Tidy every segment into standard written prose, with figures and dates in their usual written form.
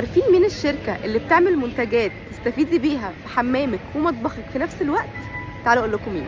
عارفين مين الشركة اللي بتعمل منتجات تستفيدي بيها في حمامك ومطبخك في نفس الوقت؟ تعالوا اقول لكم مين.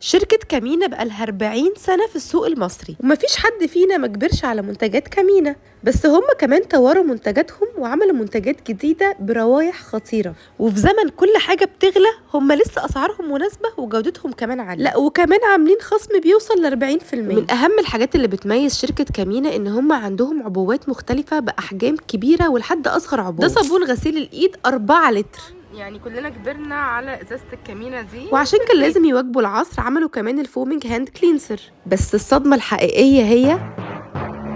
شركة كامينا بقالها 40 سنة في السوق المصري، ومفيش حد فينا ما كبرش على منتجات كامينا، بس هم كمان طوروا منتجاتهم وعملوا منتجات جديدة بروايح خطيرة. وفي زمن كل حاجة بتغلى هم لسه أسعارهم مناسبة وجودتهم كمان عالية، لا وكمان عاملين خصم بيوصل ل 40%. من أهم الحاجات اللي بتميز شركة كامينا إن هم عندهم عبوات مختلفة بأحجام كبيرة ولحد أصغر عبوة. ده صابون غسيل الإيد 4 لتر، يعني كلنا كبرنا على ازازه الكمينه دي، وعشان كان لازم يواكبوا العصر عملوا كمان الفومينج هاند كلينسر. بس الصدمه الحقيقيه هي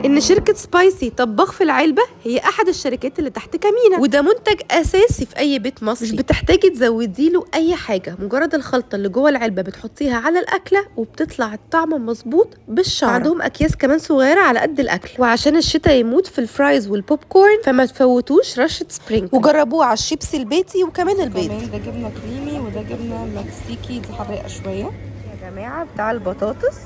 ان شركة سبايسي طباخ في العلبة هي احد الشركات اللي تحت كامينا، وده منتج اساسي في اي بيت مصري. مش بتحتاجي تزودي له اي حاجة، مجرد الخلطة اللي جوه العلبة بتحطيها على الاكلة وبتطلع الطعم مظبوط بالشعر. عندهم اكياس كمان صغيرة على قد الاكل، وعشان الشتاء يموت في الفرايز والبوب كورن فما تفوتوش رشة سبرينج، وجربوه على الشيبسي البيتي وكمان البيض. كمان ده جبنه كريمي وده جبنه مكسيكي، دي حراقه شويه يا جماعة بتاع البطاطس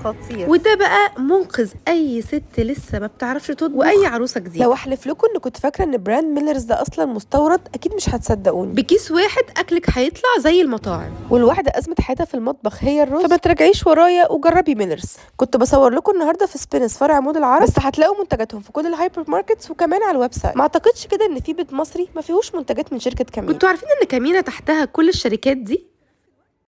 خطير، وده بقى منقذ اي ست لسه ما بتعرفش تطبخ واي عروسه جديده. لو احلف لكم ان كنت فاكره ان براند ميلرز ده اصلا مستورد اكيد مش هتصدقوني. بكيس واحد اكلك هيطلع زي المطاعم، والواحده ازمه حياتها في المطبخ هي الرز، فما ترجعيش ورايا وجربي ميلرز. كنت بصور لكم النهارده في سبينس فرع مول العرب، بس هتلاقوا منتجاتهم في كل الهايبر ماركتس وكمان على الويب سايت. ما اعتقدش كده ان في بيت مصري ما فيهوش منتجات من شركه كامينا. كنتوا عارفين ان كامينا تحتها كل الشركات دي؟